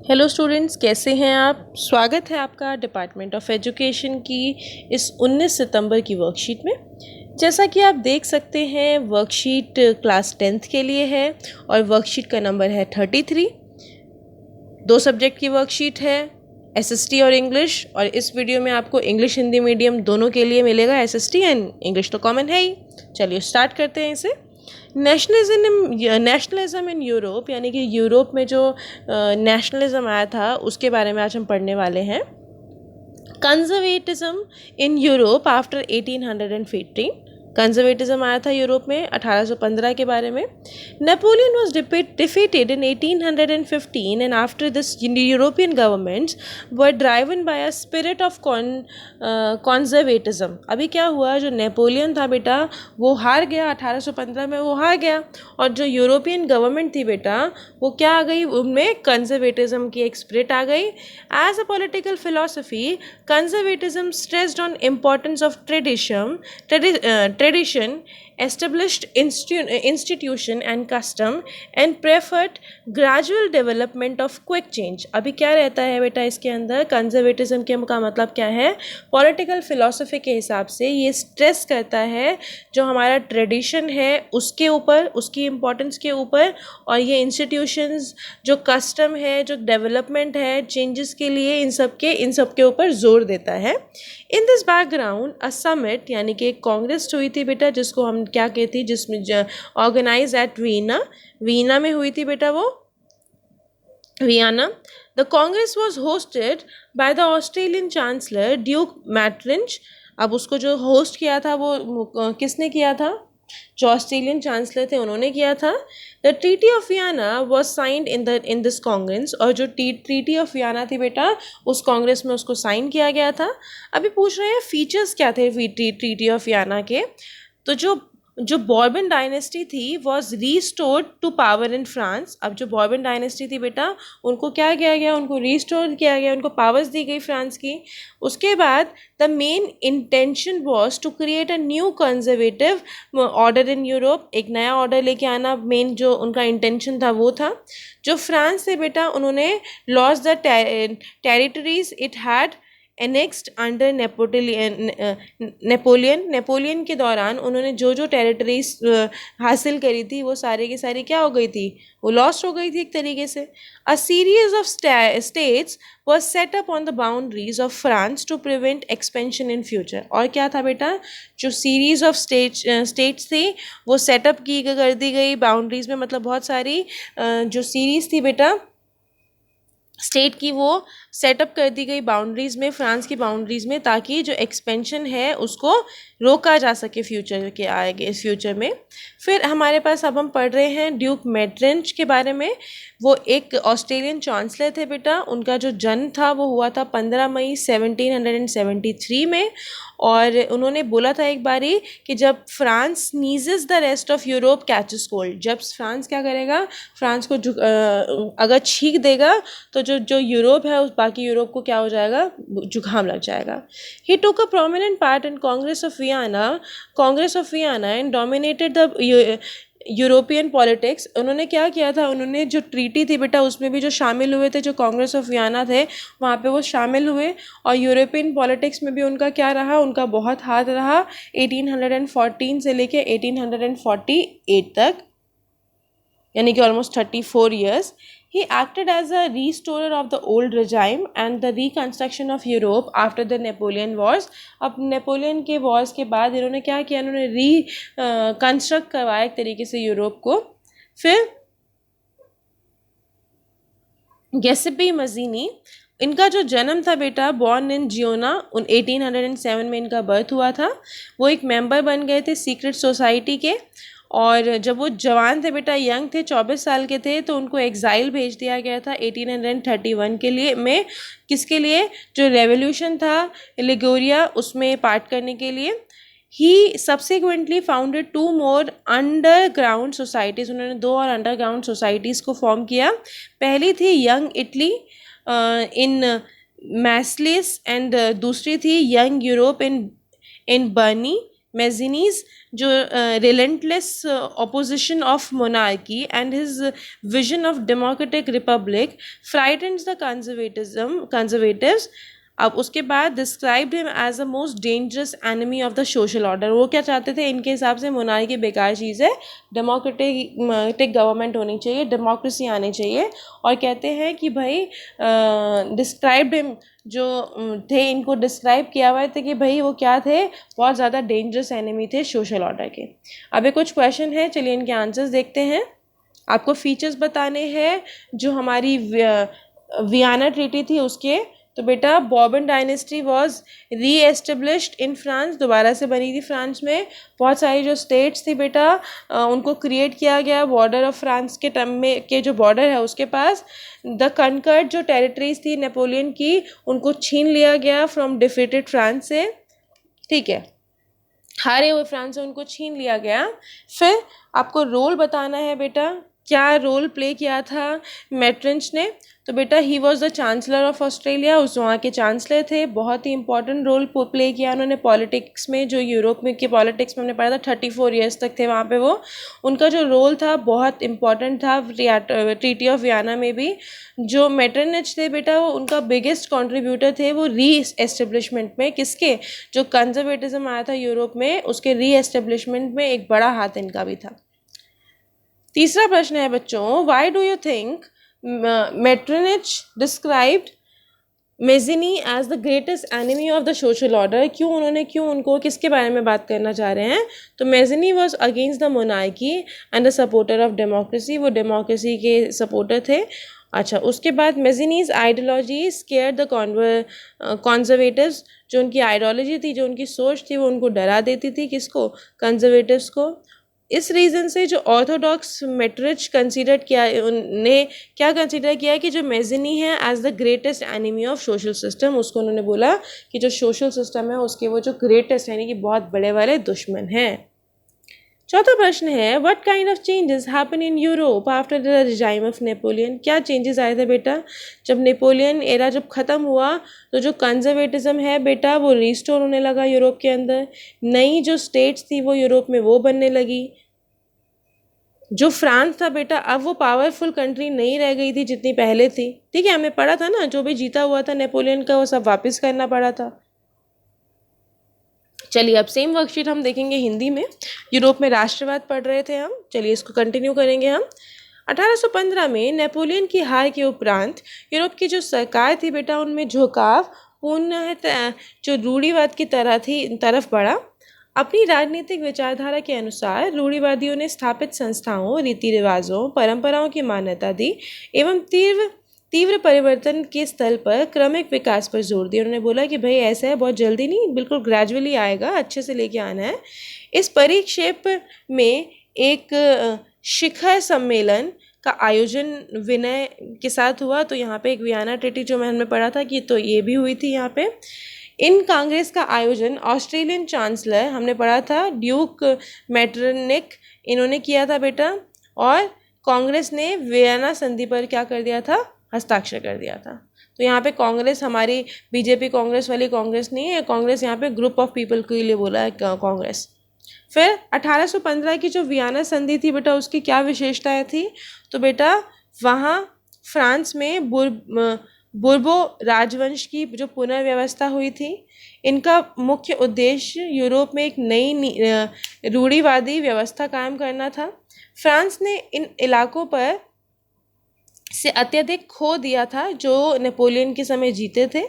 Hello students, कैसे हैं आप। स्वागत है आपका डिपार्टमेंट ऑफ एजुकेशन की इस 19 सितंबर की वर्कशीट में। जैसा कि आप देख सकते हैं, वर्कशीट क्लास 10th के लिए है और वर्कशीट का नंबर है 33। 2 सब्जेक्ट की वर्कशीट है, एसएसटी और इंग्लिश। और इस वीडियो में आपको इंग्लिश हिंदी मीडियम दोनों के लिए मिलेगा। एसएसटी एंड इंग्लिश तो कॉमन है ही। चलिए स्टार्ट करते हैं इसे। नेशनलिज्म इन यूरोप, यानी कि यूरोप में जो नेशनलिज्म आया था उसके बारे में आज हम पढ़ने वाले हैं। Conservatism in Europe after 1815। Conservatism आया था यूरोप में 1815 के बारे में। Napoleon was defeated in 1815 and after this European governments were driven by a spirit of conservatism. अभी क्या हुआ, जो नेपोलियन था बेटा वो हार गया, 1815 में वो हार गया। और जो यूरोपियन गवर्नमेंट थी बेटा वो क्या आ गई, उनमें कंजर्वेटिज्म की एक स्पिरिट आ गई। As a political philosophy, conservatism stressed on importance of tradition, established institution and custom, and preferred gradual development of quick change। अभी क्या रहता है बेटा इसके अंदर, कंजर्वेटिज्म के का मतलब क्या है, पॉलिटिकल फिलॉसफी के हिसाब से ये स्ट्रेस करता है जो हमारा ट्रेडिशन है उसके ऊपर, उसकी इम्पोर्टेंस के ऊपर, और ये इंस्टीट्यूशंस जो कस्टम है, जो डेवलपमेंट है चेंजेस के लिए, इन सब के ऊपर जोर देता है। In this background a summit, यानी कि एक कांग्रेस हुई थी बेटा, जिसको हम क्या कहती हैं, जिसमें ऑर्गेनाइज एट वीना में हुई थी बेटा, वो Vienna. The congress was hosted by the Australian chancellor duke Metternich. अब उसको जो होस्ट किया था वो किसने किया था, जो ऑस्ट्रेलियन चांसलर थे उन्होंने किया था। The treaty of Vienna was signed in this Congress, और जो ट्रीटी ऑफ वियना थी बेटा उस कांग्रेस में उसको साइन किया गया था। अभी पूछ रहे हैं फीचर्स क्या थे ट्रीटी ऑफ वियना के। तो जो बॉर्बन डायनेस्टी थी was restored to power in France. अब जो बॉर्बन डायनेस्टी थी बेटा उनको क्या किया गया, उनको रीस्टोर किया गया, उनको पावर्स दी गई फ्रांस की। उसके बाद the main intention was to create a new conservative order in Europe. एक नया ऑर्डर लेके आना मेन जो उनका इंटेंशन था वो था। जो फ्रांस से बेटा उन्होंने lost the territories it had annexed under Napoleon के दौरान उन्होंने जो टेरिटरीज हासिल करी थी वो सारी की सारी क्या हो गई थी, वो लॉस्ट हो गई थी एक तरीके से। A series of states was set up on the boundaries of France to prevent expansion in future। और क्या था बेटा, जो सीरीज ऑफ स्टेट्स थी वो सेटअप कर दी गई बाउंड्रीज में, मतलब बहुत सारी जो सीरीज थी बेटा स्टेट की वो सेटअप कर दी गई बाउंड्रीज़ में, फ्रांस की बाउंड्रीज़ में, ताकि जो एक्सपेंशन है उसको रोका जा सके फ्यूचर के आएगे इस फ्यूचर में। फिर हमारे पास अब हम पढ़ रहे हैं ड्यूक मैटरिंच के बारे में। वो एक ऑस्ट्रेलियन चांसलर थे बेटा। उनका जो जन्म था वो हुआ था 15 मई 1773 में। और उन्होंने बोला था एक बारी कि जब France नीजेस the rest of Europe catches cold, जब फ्रांस क्या करेगा, फ्रांस को अगर छींक देगा तो जो यूरोप है उस बाकी यूरोप को क्या हो जाएगा, जुकाम लग जाएगा। He took a prominent part in congress of Vienna and dominated the European politics. उन्होंने क्या किया था, उन्होंने जो ट्रीटी थी बेटा उसमें भी जो शामिल हुए थे, जो कांग्रेस ऑफ वियना थे वहाँ पे वो शामिल हुए, और यूरोपियन पॉलिटिक्स में भी उनका क्या रहा, उनका बहुत हाथ रहा 1814 से लेके 1848 तक, यानी कि almost 34 years। He acted as a restorer of the old regime and the reconstruction of Europe after the Napoleon Wars। अब नेपोलियन के वॉर्स के बाद इन्होंने क्या किया, इन्होंने कंस्ट्रक्ट करवाया एक तरीके से यूरोप को। फिर गिउसेप्पे मज़ीनी, इनका जो जन्म था बेटा, बॉर्न इन जियोना, 1807 में इनका बर्थ हुआ था। वो एक मेंबर बन गए थे सीक्रेट सोसाइटी के। और जब वो जवान थे बेटा, यंग थे, 24 साल के थे, तो उनको एग्ज़ाइल भेज दिया गया था 1831 के लिए में, किसके लिए, जो रेवोल्यूशन था लिगोरिया उसमें पार्ट करने के लिए। He subsequently founded 2 more underground societies. उन्होंने 2 और अंडरग्राउंड सोसाइटीज़ को फॉर्म किया। पहली थी यंग इटली इन मैस्लिस, एंड दूसरी थी young Europe in Bernie, Mazzini's जो relentless opposition of monarchy and his vision of democratic republic frightens the conservatives. अब उसके बाद described him as a most dangerous enemy of the social order. वो क्या चाहते थे, इनके हिसाब से मोनार्की बेकार चीज़ है, डेमोक्रेटिक गवर्नमेंट होनी चाहिए, डेमोक्रेसी आनी चाहिए. और कहते हैं कि भाई डिस्क्राइब्ड हिम जो थे, इनको डिस्क्राइब किया हुआ था कि भाई वो क्या थे, बहुत ज़्यादा डेंजरस एनिमी थे सोशल ऑर्डर के. अभी कुछ क्वेश्चन है, चलिए इनके आंसर्स देखते हैं. आपको फीचर्स बताने हैं जो हमारी वियना ट्रीटी थी उसके. तो बेटा बॉर्बन डायनेस्टी वॉज री एस्टेब्लिश्ड इन फ्रांस, दोबारा से बनी थी फ्रांस में. बहुत सारी जो स्टेट्स थी बेटा उनको क्रिएट किया गया बॉर्डर ऑफ फ्रांस के टर्म में के जो बॉर्डर है उसके पास. द कनकर्ड जो टेरिटरीज थी नेपोलियन की उनको छीन लिया गया फ्रॉम डिफीटेड फ्रांस से. ठीक है, हारे हुए फ्रांस से उनको छीन लिया गया. फिर आपको रोल बताना है बेटा, क्या रोल प्ले किया था मेटरिंच ने. तो बेटा he was the chancellor of Australia, उस वहाँ के चांसलर थे. बहुत ही इंपॉर्टेंट रोल प्ले किया उन्होंने पॉलिटिक्स में. जो यूरोप में की पॉलिटिक्स में हमने पढ़ा था 34 ईयर्स तक थे वहाँ पे वो. उनका जो रोल था बहुत इंपॉर्टेंट था ट्रीटी ऑफ वियना में भी. जो मेटरनिच थे बेटा वो उनका बिगेस्ट कॉन्ट्रीब्यूटर थे वो री एस्टेब्लिशमेंट में. किसके, जो कंजर्वेटिज्म आया था यूरोप में उसके री एस्टेब्लिशमेंट में एक बड़ा हाथ इनका भी था. तीसरा प्रश्न है बच्चों, why do you think Metternich described Mazzini as the greatest enemy of the social order. क्यों उनको किसके बारे में बात करना चाह रहे हैं. तो Mazzini was against the monarchy and the supporter of democracy, वो डेमोक्रेसी के सपोर्टर थे. अच्छा, उसके बाद Mazzini's ideology scare the conservatives. जो उनकी आइडियोलॉजी थी, जो उनकी सोच थी, वो उनको डरा देती थी. किसको, कंजर्वेटिव्स को. इस रीज़न से जो ऑर्थोडॉक्स मेटरिच कंसीडर किया, उन्होंने क्या कंसीडर किया कि जो मेज़िनी है as the greatest enemy of social system, उसको उन्होंने बोला कि जो सोशल सिस्टम है उसके वो जो ग्रेटेस्ट यानी कि बहुत बड़े वाले दुश्मन हैं. चौथा प्रश्न है, what kind of changes happen in Europe after the regime of Napoleon. क्या चेंजेस आए थे बेटा जब नेपोलियन एरा जब ख़त्म हुआ. तो जो कंजर्वेटिज्म है बेटा वो रिस्टोर होने लगा यूरोप के अंदर. नई जो स्टेट्स थी वो यूरोप में वो बनने लगी. जो फ्रांस था बेटा अब वो पावरफुल कंट्री नहीं रह गई थी जितनी पहले थी. ठीक है, हमें पढ़ा था ना, जो भी जीता हुआ था नेपोलियन का वो सब वापस करना पड़ा था. चलिए अब सेम वर्कशीट हम देखेंगे हिंदी में. यूरोप में राष्ट्रवाद पढ़ रहे थे हम, चलिए इसको कंटिन्यू करेंगे हम. 1815 में नेपोलियन की हार के उपरांत यूरोप की जो सरकार थी बेटा उनमें झुकाव पुनः जो रूढ़िवाद की तरफ बढ़ा. अपनी राजनीतिक विचारधारा के अनुसार रूढ़िवादियों ने स्थापित संस्थाओं, रीति रिवाजों, परंपराओं की मान्यता दी एवं तीव्र परिवर्तन के स्थल पर क्रमिक विकास पर जोर दिया. उन्होंने बोला कि भाई ऐसा है, बहुत जल्दी नहीं, बिल्कुल ग्रेजुअली आएगा, अच्छे से लेके आना है. इस परिक्षेप में एक शिखर सम्मेलन का आयोजन विनय के साथ हुआ. तो यहाँ पे एक वियना ट्रीटी जो हमने पढ़ा था कि तो ये भी हुई थी यहाँ पे. इन कांग्रेस का आयोजन ऑस्ट्रेलियन चांसलर हमने पढ़ा था ड्यूक मेटरनिक, इन्होंने किया था बेटा. और कांग्रेस ने वियना संधि पर क्या कर दिया था, हस्ताक्षर कर दिया था. तो यहाँ पे कांग्रेस हमारी बीजेपी कांग्रेस वाली कांग्रेस नहीं है, कांग्रेस यहाँ पे ग्रुप ऑफ पीपल के लिए बोला है कांग्रेस. फिर 1815 की जो वियना संधि थी बेटा उसकी क्या विशेषताएं थी. तो बेटा वहाँ फ्रांस में बुर्बो राजवंश की जो पुनर्व्यवस्था हुई थी. इनका मुख्य उद्देश्य यूरोप में एक नई रूढ़िवादी व्यवस्था कायम करना था. फ्रांस ने इन इलाकों पर से अत्यधिक खो दिया था जो नेपोलियन के समय जीते थे.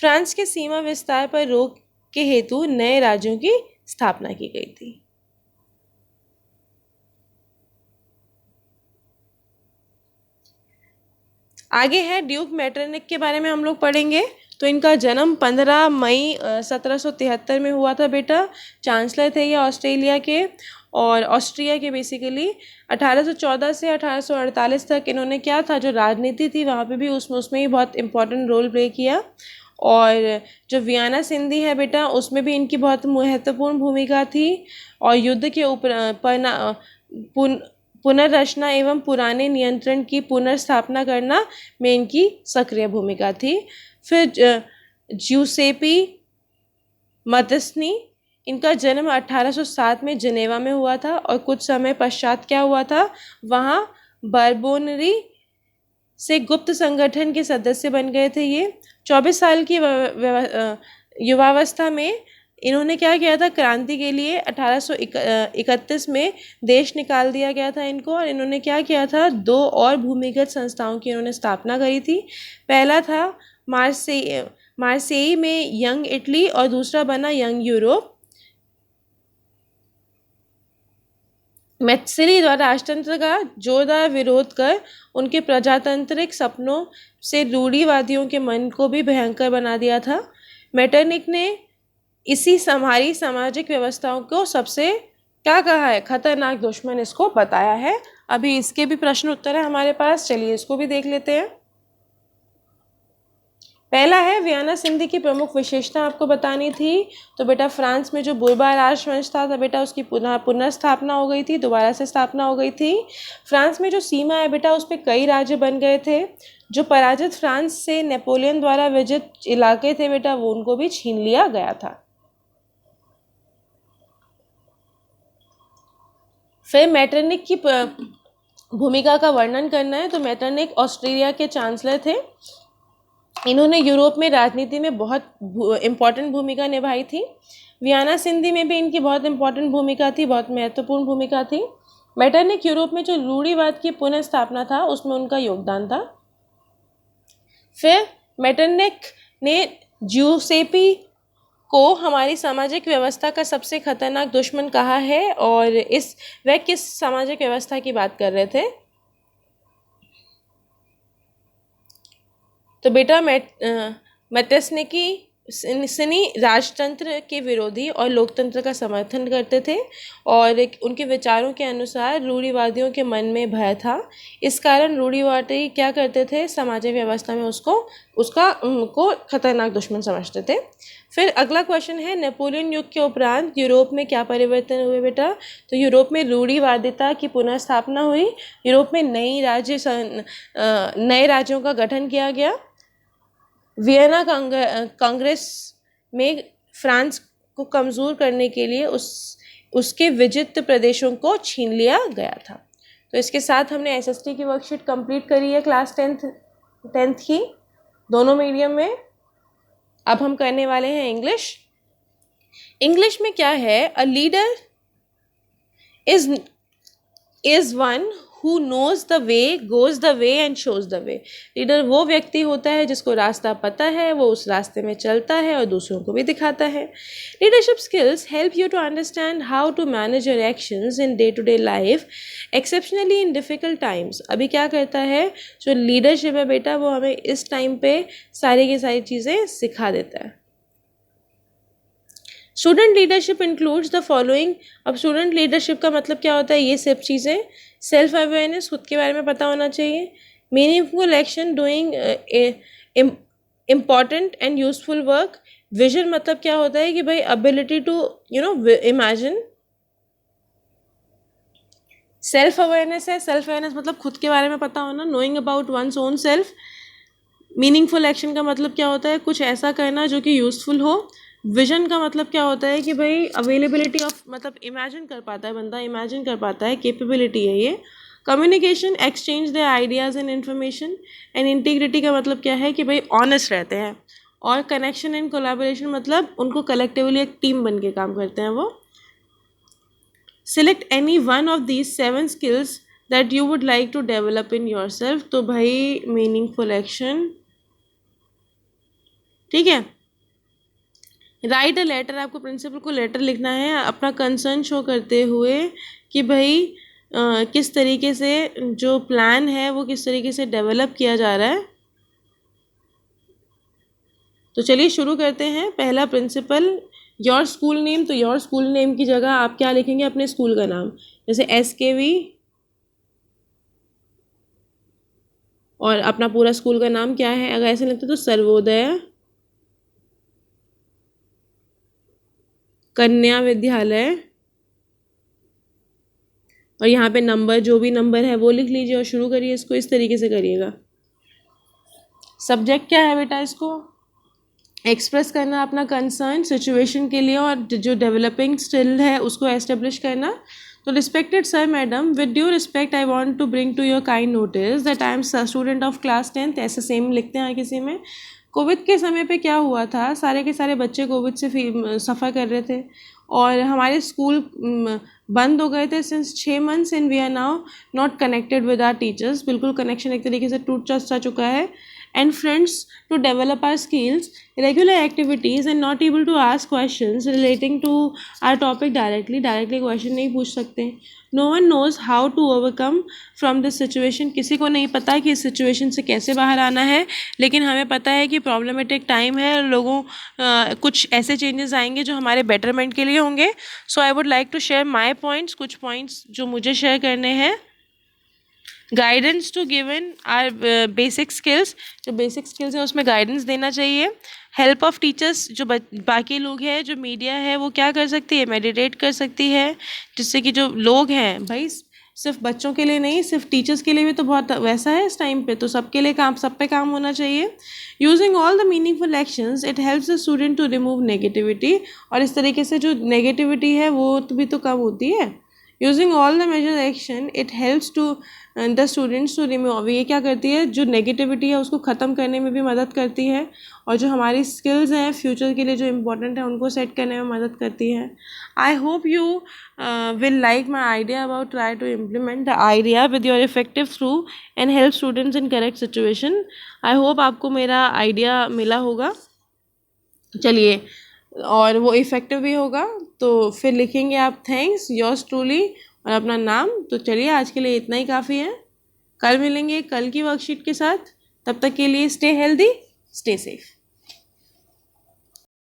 फ्रांस के सीमा विस्तार पर रोक के हेतु नए राज्यों की स्थापना की गई थी. आगे है ड्यूक मेटरनिक के बारे में हम लोग पढ़ेंगे. तो इनका जन्म 15 मई 1773 में हुआ था बेटा. चांसलर थे ये ऑस्ट्रेलिया के और ऑस्ट्रिया के बेसिकली. 1814 से 1848 तक इन्होंने क्या था, जो राजनीति थी वहाँ पे भी उसमें ही बहुत इंपॉर्टेंट रोल प्ले किया. और जो वियना संधि है बेटा उसमें भी इनकी बहुत महत्वपूर्ण भूमिका थी. और युद्ध के ऊपर पुनर्रचना एवं पुराने नियंत्रण की पुनर्स्थापना करना में इनकी सक्रिय भूमिका थी. फिर ज्यूसेपी मत्स्नी इनका जन्म 1807 में जिनेवा में हुआ था और कुछ समय पश्चात क्या हुआ था, वहाँ बारबोनरी से गुप्त संगठन के सदस्य बन गए थे ये। 24 साल की युवावस्था में इन्होंने क्या किया था, क्रांति के लिए 1831 में देश निकाल दिया गया था इनको। और इन्होंने क्या किया था, 2 और भूमिगत संस्थाओं की इन्होंने स्थापना करी थी। पहला था मार्सेई में यंग इटली और दूसरा बना यंग यूरोप। मैत्सिली द्वारा राजतंत्र का जोरदार विरोध कर उनके प्रजातांत्रिक सपनों से रूढ़िवादियों के मन को भी भयंकर बना दिया था। मेटरनिक ने इसी हमारी सामाजिक व्यवस्थाओं को सबसे क्या कहा है, खतरनाक दुश्मन इसको बताया है। अभी इसके भी प्रश्न उत्तर है हमारे पास, चलिए इसको भी देख लेते हैं। पहला है, वियना संधि की प्रमुख विशेषता आपको बतानी थी। तो बेटा फ्रांस में जो बुर्बा राजवंश था बेटा उसकी पुनर्स्थापना हो गई थी, दोबारा से स्थापना हो गई थी। फ्रांस में जो सीमा है बेटा उस पर कई राज्य बन गए थे। जो पराजित फ्रांस से नेपोलियन द्वारा विजित इलाके थे बेटा वो उनको भी छीन लिया गया था। फिर मेटरनिक की भूमिका का वर्णन करना है। तो मेटरनिक ऑस्ट्रेलिया के चांसलर थे। इन्होंने यूरोप में राजनीति में बहुत इम्पॉर्टेंट भूमिका निभाई थी। वियना संधि में भी इनकी बहुत इम्पॉर्टेंट भूमिका थी, बहुत महत्वपूर्ण भूमिका थी। मेटरनिक यूरोप में जो रूढ़िवाद की पुनर्स्थापना था उसमें उनका योगदान था। फिर मेटरनिक ने ज्यूसेपी को हमारी सामाजिक व्यवस्था का सबसे खतरनाक दुश्मन कहा है। और वह किस सामाजिक व्यवस्था की बात कर रहे थे, तो बेटा मेटेस्निकी राजतंत्र के विरोधी और लोकतंत्र का समर्थन करते थे और उनके विचारों के अनुसार रूढ़िवादियों के मन में भय था। इस कारण रूढ़िवादी क्या करते थे, सामाजिक व्यवस्था में उनको खतरनाक दुश्मन समझते थे। फिर अगला क्वेश्चन है, नेपोलियन युग के उपरांत यूरोप में क्या परिवर्तन हुए बेटा। तो यूरोप में रूढ़िवादिता की पुनर्स्थापना हुई। यूरोप में नए राज्यों का गठन किया गया। वियना कांग्रेस में फ्रांस को कमज़ोर करने के लिए उसके विजित प्रदेशों को छीन लिया गया था। तो इसके साथ हमने एसएसटी की वर्कशीट कंप्लीट करी है क्लास 10th की, दोनों मीडियम में। अब हम करने वाले हैं इंग्लिश में क्या है, a leader is one who knows the way, goes the way and shows the way। Leader वो व्यक्ति होता है जिसको रास्ता पता है, वो उस रास्ते में चलता है और दूसरों को भी दिखाता है। Leadership skills help you to understand how to manage your actions in day to day life exceptionally in difficult times. अभी क्या करता है जो लीडरशिप है बेटा, वो हमें इस टाइम पे सारी की सारी चीज़ें सिखा देता है। Student leadership includes the following. अब स्टूडेंट लीडरशिप का मतलब क्या होता है, ये सब चीज़ें, सेल्फ अवेयरनेस, खुद के बारे में पता होना चाहिए, meaningful action, doing important and useful work. Vision मतलब क्या होता है कि भाई ability to imagine. Self awareness है, सेल्फ अवेयरनेस मतलब खुद के बारे में पता होना, knowing about one's own self. Meaningful action का मतलब क्या होता है, कुछ ऐसा करना जो कि यूजफुल हो। विजन का मतलब क्या होता है कि भाई अवेलेबिलिटी ऑफ, मतलब इमेजिन कर पाता है बंदा, इमेजिन कर पाता है, कैपेबिलिटी है ये। Communication, exchange the ideas and information. And integrity का मतलब क्या है कि भाई ऑनेस्ट रहते हैं। और कनेक्शन एंड कोलैबोरेशन मतलब उनको कलेक्टिवली एक टीम बन के काम करते हैं वो। Select any one of these 7 skills that you would like to develop in yourself. तो भाई मीनिंगफुल एक्शन, ठीक है। राइट अ लेटर, आपको प्रिंसिपल को लेटर लिखना है अपना कंसर्न शो करते हुए कि भाई किस तरीके से जो प्लान है वो किस तरीके से डेवलप किया जा रहा है। तो चलिए शुरू करते हैं। पहला प्रिंसिपल, योर स्कूल नेम। तो योर स्कूल नेम की जगह आप क्या लिखेंगे, अपने स्कूल का नाम, जैसे SKV और अपना पूरा स्कूल का नाम क्या है। अगर ऐसे लगता तो सर्वोदय कन्या विद्यालय, और यहाँ पे नंबर, जो भी नंबर है वो लिख लीजिए और शुरू करिए इसको, इस तरीके से करिएगा। सब्जेक्ट क्या है बेटा, इसको एक्सप्रेस करना अपना कंसर्न सिचुएशन के लिए और जो डेवलपिंग स्टिल है उसको एस्टेब्लिश करना. तो respected sir madam, with due respect I want to bring to your kind notice that I am student of class 10th. ऐसे सेम लिखते हैं किसी में. कोविड के समय पे क्या हुआ था, सारे के सारे बच्चे कोविड से सफ़र कर रहे थे और हमारे स्कूल बंद हो गए थे since 6 months and we are now not connected with our teachers. बिल्कुल कनेक्शन एक तरीके से टूट सा चुका है. And friends, to develop our skills, regular activities and not able to ask questions relating to our topic directly question नहीं पूछ सकते. No one knows how to overcome from this situation. किसी को नहीं पता कि इस situation से कैसे बाहर आना है, लेकिन हमें पता है कि problematic time है और लोगों कुछ ऐसे changes आएंगे जो हमारे betterment के लिए होंगे. So I would like to share my points, कुछ points जो मुझे share करने हैं. Guidance to given our basic skills, जो बेसिक स्किल्स हैं उसमें गाइडेंस देना चाहिए. हेल्प ऑफ टीचर्स, जो बाकी लोग हैं, जो मीडिया है वो क्या कर सकती है, मेडिटेट कर सकती है, जिससे कि जो लोग हैं भाई सिर्फ बच्चों के लिए नहीं, सिर्फ टीचर्स के लिए भी तो बहुत वैसा है इस टाइम पे, तो सबके लिए काम, सब पे काम होना चाहिए. Using all the meaningful actions it helps the student to remove negativity, और इस तरीके से जो नेगेटिविटी है वो भी तो कम होती है. Using all the major action it helps to the students to remove, ये क्या करती है, जो नेगेटिविटी है उसको ख़त्म करने में भी मदद करती है, और जो हमारी स्किल्स हैं फ्यूचर के लिए जो इम्पोर्टेंट है उनको सेट करने में मदद करती है. I hope you will like my idea about try to implement the idea with your effective through and help students in correct situation. I hope आपको मेरा आइडिया मिला होगा. चलिए, और वो इफ़ेक्टिव भी होगा. तो फिर लिखेंगे आप थैंक्स योर्स ट्रूली और अपना नाम. तो चलिए, आज के लिए इतना ही काफ़ी है. कल मिलेंगे कल की वर्कशीट के साथ. तब तक के लिए स्टे हेल्दी, स्टे सेफ.